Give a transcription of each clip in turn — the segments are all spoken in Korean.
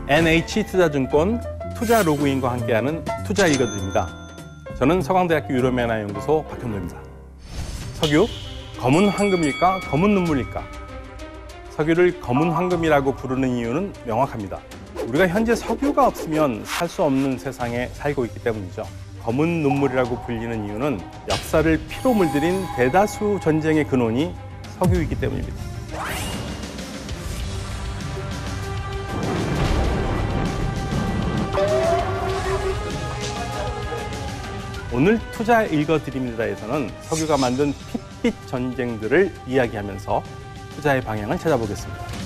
NH투자증권 투자 로그인과 함께하는 투자 일거들입니다. 저는 서강대학교 유럽연화연구소 박현도입니다. 석유, 검은 황금일까, 검은 눈물일까? 석유를 검은 황금이라고 부르는 이유는 명확합니다. 우리가 현재 석유가 없으면 살 수 없는 세상에 살고 있기 때문이죠. 검은 눈물이라고 불리는 이유는 역사를 피로 물들인 대다수 전쟁의 근원이 석유이기 때문입니다. 오늘 투자 읽어드립니다에서는 석유가 만든 핏빛 전쟁들을 이야기하면서 투자의 방향을 찾아보겠습니다.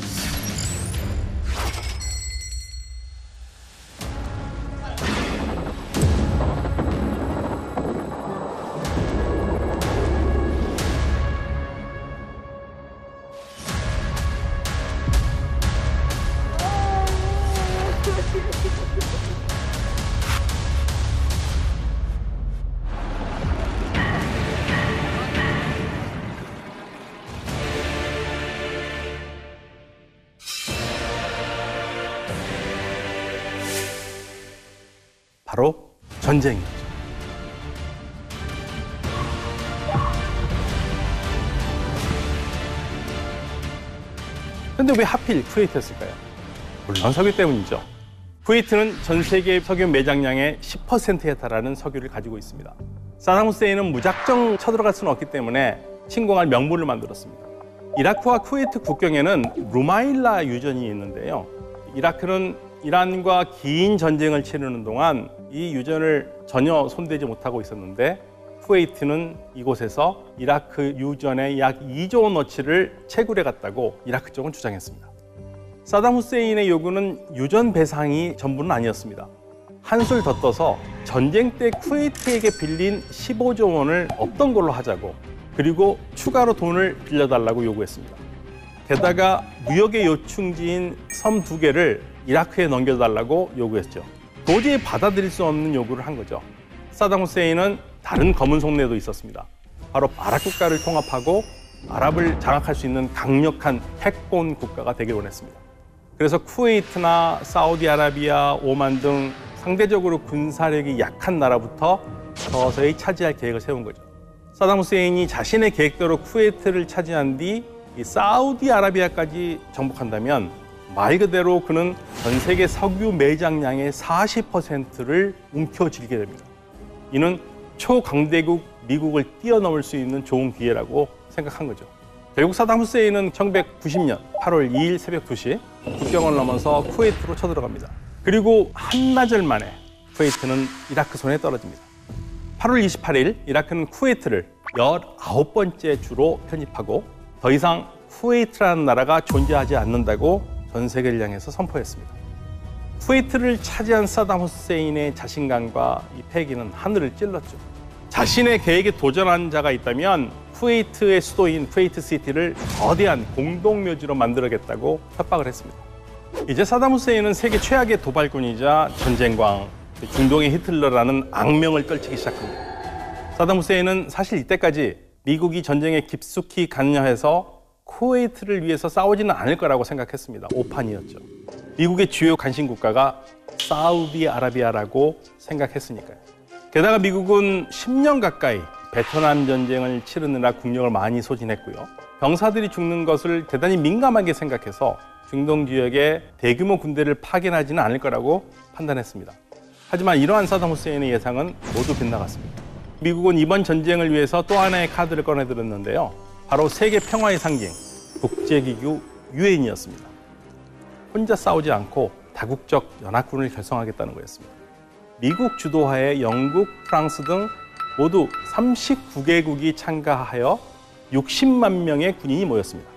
바로 전쟁이죠. 그런데 왜 하필 쿠웨이트였을까요? 물론 석유 때문이죠. 쿠웨이트는 전 세계 석유 매장량의 10%에 달하는 석유를 가지고 있습니다. 사담 후세인은 무작정 쳐들어갈 수는 없기 때문에 침공할 명분을 만들었습니다. 이라크와 쿠웨이트 국경에는 루마일라 유전이 있는데요. 이라크는 이란과 긴 전쟁을 치르는 동안 이 유전을 전혀 손대지 못하고 있었는데 쿠웨이트는 이곳에서 이라크 유전의 약 2조 원어치를 채굴해 갔다고 이라크 쪽은 주장했습니다. 사담 후세인의 요구는 유전 배상이 전부는 아니었습니다. 한술 더 떠서 전쟁 때 쿠웨이트에게 빌린 15조 원을 없던 걸로 하자고, 그리고 추가로 돈을 빌려달라고 요구했습니다. 게다가 무역의 요충지인 섬 2개를 이라크에 넘겨달라고 요구했죠. 도저히 받아들일 수 없는 요구를 한 거죠. 사담 후세인은 다른 검은 속내도 있었습니다. 바로 아랍 국가를 통합하고 아랍을 장악할 수 있는 강력한 핵본 국가가 되길 원했습니다. 그래서 쿠웨이트나 사우디아라비아, 오만 등 상대적으로 군사력이 약한 나라부터 서서히 차지할 계획을 세운 거죠. 사담 후세인이 자신의 계획대로 쿠웨이트를 차지한 뒤 이 사우디아라비아까지 정복한다면 말 그대로 그는 전 세계 석유 매장량의 40%를 움켜쥐게 됩니다. 이는 초강대국 미국을 뛰어넘을 수 있는 좋은 기회라고 생각한 거죠. 결국 사담 후세인은 1990년 8월 2일 새벽 2시 국경을 넘어서 쿠웨이트로 쳐들어갑니다. 그리고 한나절 만에 쿠웨이트는 이라크 손에 떨어집니다. 8월 28일 이라크는 쿠웨이트를 19번째 주로 편입하고 더 이상 쿠웨이트라는 나라가 존재하지 않는다고 전 세계를 향해서 선포했습니다. 쿠웨이트를 차지한 사담 후세인의 자신감과 이 패기는 하늘을 찔렀죠. 자신의 계획에 도전한 자가 있다면 쿠웨이트의 수도인 쿠웨이트 시티를 거대한 공동묘지로 만들어야겠다고 협박을 했습니다. 이제 사담 후세인은 세계 최악의 도발꾼이자 전쟁광, 중동의 히틀러라는 악명을 떨치기 시작합니다. 사담 후세인은 사실 이때까지 미국이 전쟁에 깊숙이 관여해서 쿠웨이트를 위해서 싸우지는 않을 거라고 생각했습니다. 오판이었죠. 미국의 주요 관심 국가가 사우디아라비아라고 생각했으니까요. 게다가 미국은 10년 가까이 베트남 전쟁을 치르느라 국력을 많이 소진했고요. 병사들이 죽는 것을 대단히 민감하게 생각해서 중동 지역에 대규모 군대를 파견하지는 않을 거라고 판단했습니다. 하지만 이러한 사담 후세인의 예상은 모두 빗나갔습니다. 미국은 이번 전쟁을 위해서 또 하나의 카드를 꺼내들었는데요. 바로 세계 평화의 상징, 국제기구 유엔이었습니다. 혼자 싸우지 않고 다국적 연합군을 결성하겠다는 거였습니다. 미국 주도하에 영국, 프랑스 등 모두 39개국이 참가하여 60만 명의 군인이 모였습니다.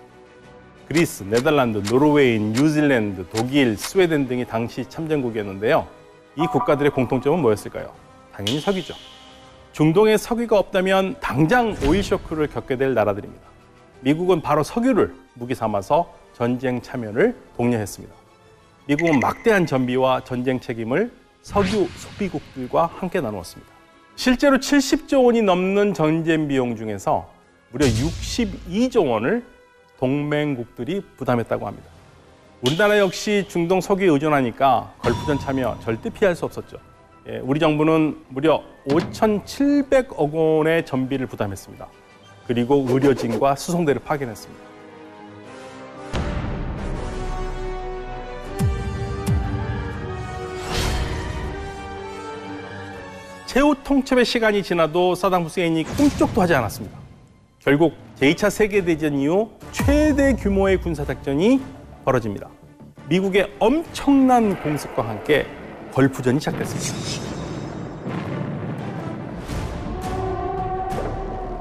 그리스, 네덜란드, 노르웨이, 뉴질랜드, 독일, 스웨덴 등이 당시 참전국이었는데요. 이 국가들의 공통점은 뭐였을까요? 당연히 석유죠. 중동에 석유가 없다면 당장 오일 쇼크를 겪게 될 나라들입니다. 미국은 바로 석유를 무기 삼아서 전쟁 참여를 독려했습니다. 미국은 막대한 전비와 전쟁 책임을 석유 소비국들과 함께 나누었습니다. 실제로 70조 원이 넘는 전쟁 비용 중에서 무려 62조 원을 동맹국들이 부담했다고 합니다. 우리나라 역시 중동 석유에 의존하니까 걸프전 참여 절대 피할 수 없었죠. 우리 정부는 무려 5,700억 원의 전비를 부담했습니다. 그리고 의료진과 수송대를 파견했습니다. 최후 통첩의 시간이 지나도 사담 후세인이 꿈쩍도 하지 않았습니다. 결국 제2차 세계대전 이후 최대 규모의 군사작전이 벌어집니다. 미국의 엄청난 공습과 함께 걸프전이 시작됐습니다.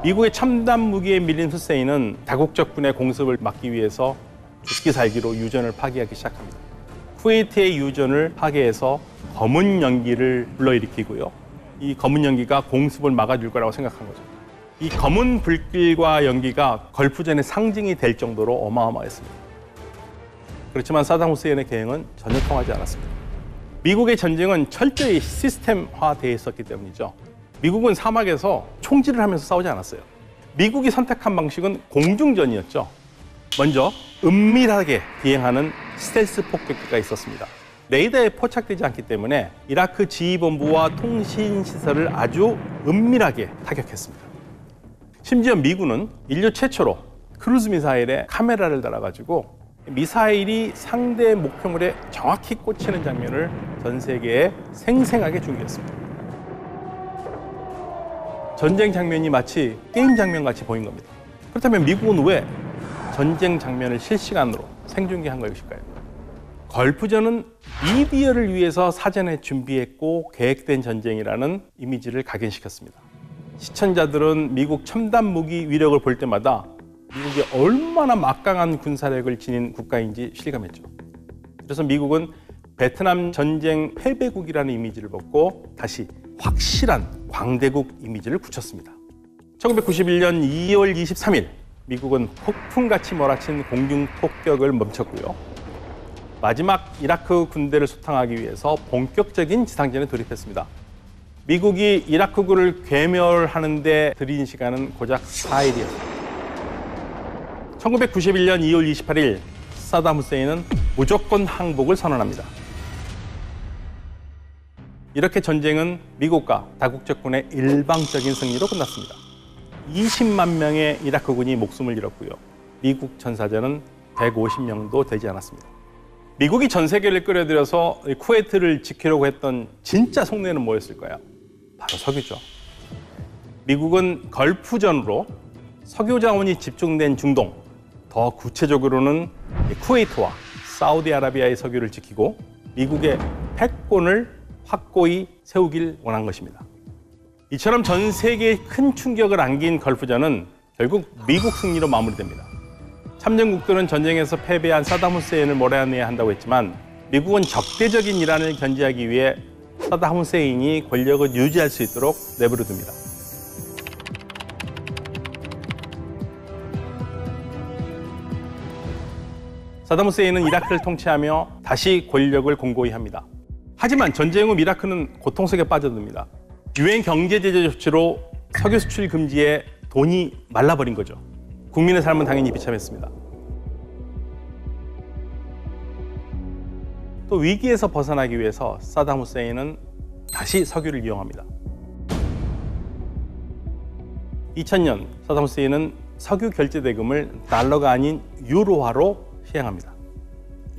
미국의 첨단 무기에 밀린 후세인은 다국적 군의 공습을 막기 위해서 죽기 살기로 유전을 파괴하기 시작합니다. 쿠웨이트의 유전을 파괴해서 검은 연기를 불러일으키고요. 이 검은 연기가 공습을 막아줄 거라고 생각한 거죠. 이 검은 불길과 연기가 걸프전의 상징이 될 정도로 어마어마했습니다. 그렇지만 사담 후세인의 계획은 전혀 통하지 않았습니다. 미국의 전쟁은 철저히 시스템화되어 있었기 때문이죠. 미국은 사막에서 총질을 하면서 싸우지 않았어요. 미국이 선택한 방식은 공중전이었죠. 먼저 은밀하게 비행하는 스텔스 폭격기가 있었습니다. 레이더에 포착되지 않기 때문에 이라크 지휘본부와 통신시설을 아주 은밀하게 타격했습니다. 심지어 미군은 인류 최초로 크루즈 미사일에 카메라를 달아가지고 미사일이 상대 목표물에 정확히 꽂히는 장면을 전 세계에 생생하게 중계했습니다. 전쟁 장면이 마치 게임 장면같이 보인 겁니다. 그렇다면 미국은 왜 전쟁 장면을 실시간으로 생중계한 것일까요? 걸프전은 미디어를 위해서 사전에 준비했고 계획된 전쟁이라는 이미지를 각인시켰습니다. 시청자들은 미국 첨단 무기 위력을 볼 때마다 미국이 얼마나 막강한 군사력을 지닌 국가인지 실감했죠. 그래서 미국은 베트남 전쟁 패배국이라는 이미지를 벗고 다시 확실한 광대국 이미지를 굳혔습니다. 1991년 2월 23일 미국은 폭풍같이 몰아친 공중 폭격을 멈췄고요. 마지막 이라크 군대를 소탕하기 위해서 본격적인 지상전에 돌입했습니다. 미국이 이라크군을 괴멸하는 데 들인 시간은 고작 4일이었습니다. 1991년 2월 28일 사담 후세인은 무조건 항복을 선언합니다. 이렇게 전쟁은 미국과 다국적군의 일방적인 승리로 끝났습니다. 20만 명의 이라크군이 목숨을 잃었고요. 미국 전사자는 150명도 되지 않았습니다. 미국이 전 세계를 끌어들여서 쿠웨이트를 지키려고 했던 진짜 속내는 뭐였을까요? 바로 석유죠. 미국은 걸프전으로 석유 자원이 집중된 중동, 더 구체적으로는 쿠웨이트와 사우디아라비아의 석유를 지키고 미국의 패권을 확고히 세우길 원한 것입니다. 이처럼 전 세계에 큰 충격을 안긴 걸프전은 결국 미국 승리로 마무리됩니다. 참전국들은 전쟁에서 패배한 사담 후세인을 몰아내야 한다고 했지만 미국은 적대적인 이란을 견제하기 위해 사담 후세인이 권력을 유지할 수 있도록 내버려둡니다. 사담 후세인은 이라크를 통치하며 다시 권력을 공고히 합니다. 하지만 전쟁 후 이라크는 고통 속에 빠져듭니다. 유엔 경제 제재 조치로 석유 수출 금지에 돈이 말라버린 거죠. 국민의 삶은 당연히 비참했습니다. 또 위기에서 벗어나기 위해서 사담 후세인은 다시 석유를 이용합니다. 2000년 사담 후세인은 석유 결제 대금을 달러가 아닌 유로화로 시행합니다.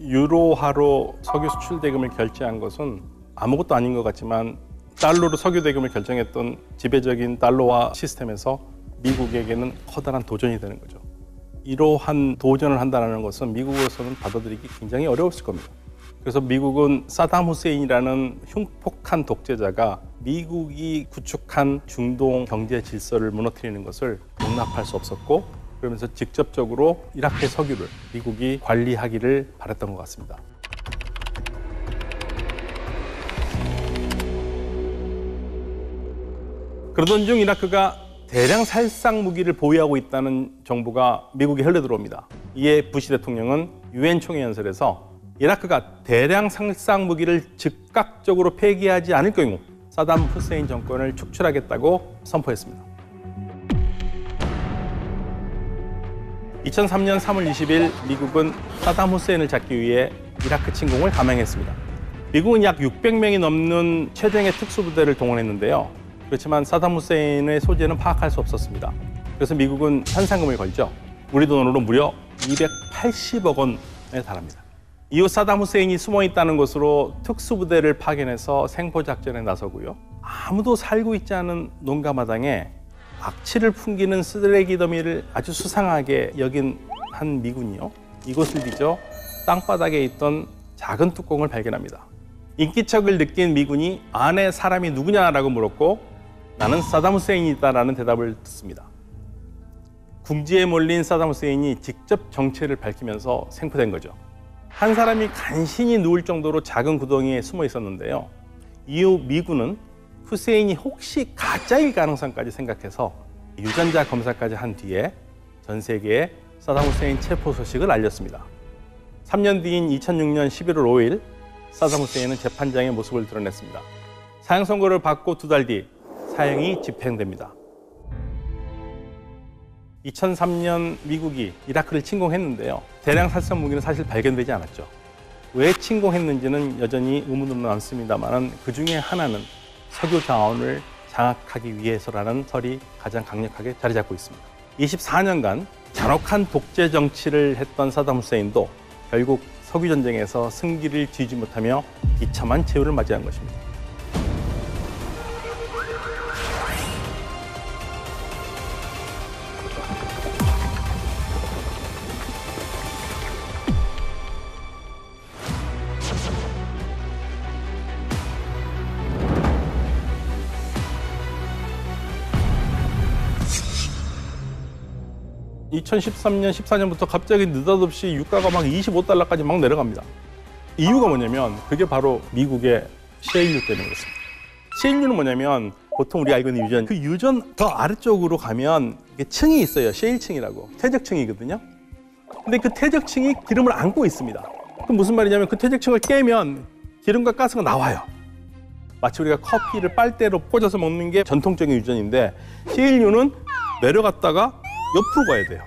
유로화로 석유 수출 대금을 결제한 것은 아무것도 아닌 것 같지만 달러로 석유 대금을 결정했던 지배적인 달러화 시스템에서 미국에게는 커다란 도전이 되는 거죠. 이러한 도전을 한다는 것은 미국으로서는 받아들이기 굉장히 어려웠을 겁니다. 그래서 미국은 사담 후세인이라는 흉폭한 독재자가 미국이 구축한 중동 경제 질서를 무너뜨리는 것을 용납할 수 없었고, 그러면서 직접적으로 이라크의 석유를 미국이 관리하기를 바랐던 것 같습니다. 그러던 중 이라크가 대량 살상 무기를 보유하고 있다는 정보가 미국에 흘러들어옵니다. 이에 부시 대통령은 유엔 총회 연설에서 이라크가 대량 살상 무기를 즉각적으로 폐기하지 않을 경우 사담 후세인 정권을 축출하겠다고 선포했습니다. 2003년 3월 20일 미국은 사담 후세인을 잡기 위해 이라크 침공을 감행했습니다. 미국은 약 600명이 넘는 최정예 특수부대를 동원했는데요. 그렇지만 사담 후세인의 소재는 파악할 수 없었습니다. 그래서 미국은 현상금을 걸죠. 우리 돈으로 무려 280억 원에 달합니다. 이후 사담 후세인이 숨어 있다는 곳으로 특수부대를 파견해서 생포작전에 나서고요. 아무도 살고 있지 않은 농가마당에 악취를 풍기는 쓰레기 더미를 아주 수상하게 여긴 한 미군이요. 이곳을 뒤져 땅바닥에 있던 작은 뚜껑을 발견합니다. 인기척을 느낀 미군이 안에 사람이 누구냐라고 물었고 나는 사담 후세인이다라는 대답을 듣습니다. 궁지에 몰린 사담 후세인이 직접 정체를 밝히면서 생포된 거죠. 한 사람이 간신히 누울 정도로 작은 구덩이에 숨어 있었는데요. 이후 미군은 후세인이 혹시 가짜일 가능성까지 생각해서 유전자 검사까지 한 뒤에 전 세계에 사담 후세인 체포 소식을 알렸습니다. 3년 뒤인 2006년 11월 5일 사담 후세인은 재판장의 모습을 드러냈습니다. 사형 선고를 받고 2달 뒤 사형이 집행됩니다. 2003년 미국이 이라크를 침공했는데요. 대량 살상 무기는 사실 발견되지 않았죠. 왜 침공했는지는 여전히 의문으로 남습니다만 그 중에 하나는 석유 자원을 장악하기 위해서라는 설이 가장 강력하게 자리 잡고 있습니다. 24년간 잔혹한 독재 정치를 했던 사담 후세인도 결국 석유 전쟁에서 승기를 쥐지 못하며 비참한 최후를 맞이한 것입니다. (2013년) (14년부터) 갑자기 느닷없이 유가가 막 $25까지 막 내려갑니다. 이유가 뭐냐면 그게 바로 미국의 셰일유 때문에 그렇습니다. 셰일유는 뭐냐면 보통 우리가 알고 있는 유전, 그 유전 더 아래쪽으로 가면 이게 층이 있어요. 셰일층이라고. 퇴적층이거든요. 근데 그 퇴적층이 기름을 안고 있습니다. 그럼 무슨 말이냐면 그 퇴적층을 깨면 기름과 가스가 나와요. 마치 우리가 커피를 빨대로 꽂아서 먹는 게 전통적인 유전인데 셰일유는 내려갔다가 옆으로 가야 돼요.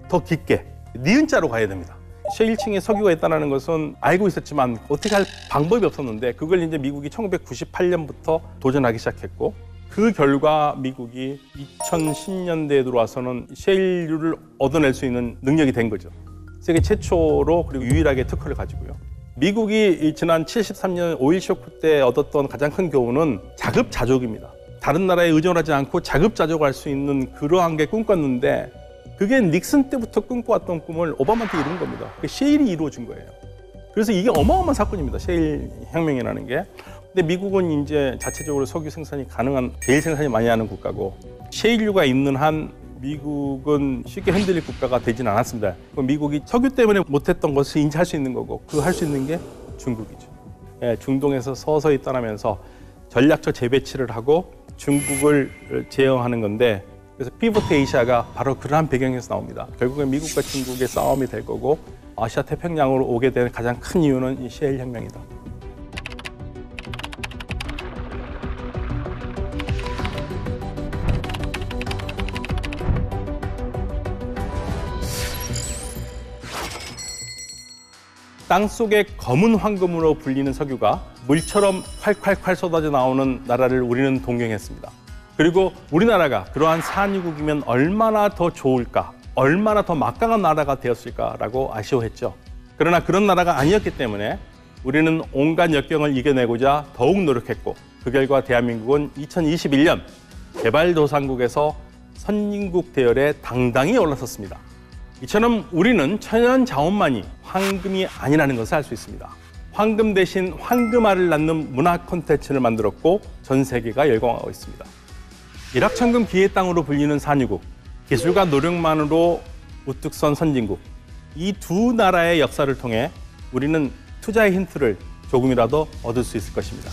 더 깊게 니은자로 가야 됩니다. 셰일층에 석유가 있다는 것은 알고 있었지만 어떻게 할 방법이 없었는데 그걸 이제 미국이 1998년부터 도전하기 시작했고 그 결과 미국이 2010년대에 들어와서는 셰일유를 얻어낼 수 있는 능력이 된 거죠. 세계 최초로 그리고 유일하게 특허를 가지고요. 미국이 지난 73년 오일 쇼크 때 얻었던 가장 큰 교훈은 자급자족입니다. 다른 나라에 의존하지 않고 자급자족할 수 있는 그러한 게 꿈꿨는데 그게 닉슨 때부터 꿈꿔왔던 꿈을 오바마한테 이룬 겁니다. 셰일이 이루어진 거예요. 그래서 이게 어마어마한 사건입니다. 셰일 혁명이라는 게. 근데 미국은 이제 자체적으로 석유 생산이 가능한 제일 생산이 많이 하는 국가고 셰일유가 있는 한 미국은 쉽게 흔들릴 국가가 되진 않았습니다. 미국이 석유 때문에 못했던 것을 인지할 수 있는 거고 그 할 수 있는 게 중국이죠. 예, 중동에서 서서히 떠나면서 전략적 재배치를 하고 중국을 제어하는 건데 그래서 피보트 에이시아가 바로 그러한 배경에서 나옵니다. 결국엔 미국과 중국의 싸움이 될 거고 아시아 태평양으로 오게 된 가장 큰 이유는 이 셰일 혁명이다. 땅속의 검은 황금으로 불리는 석유가 물처럼 콸콸콸 쏟아져 나오는 나라를 우리는 동경했습니다. 그리고 우리나라가 그러한 산유국이면 얼마나 더 좋을까, 얼마나 더 막강한 나라가 되었을까라고 아쉬워했죠. 그러나 그런 나라가 아니었기 때문에 우리는 온갖 역경을 이겨내고자 더욱 노력했고 그 결과 대한민국은 2021년 개발도상국에서 선진국 대열에 당당히 올라섰습니다. 이처럼 우리는 천연 자원만이 황금이 아니라는 것을 알 수 있습니다. 황금 대신 황금알을 낳는 문화 콘텐츠를 만들었고 전 세계가 열광하고 있습니다. 일확천금 기의 땅으로 불리는 산유국, 기술과 노력만으로 우뚝 선 선진국, 이 두 나라의 역사를 통해 우리는 투자의 힌트를 조금이라도 얻을 수 있을 것입니다.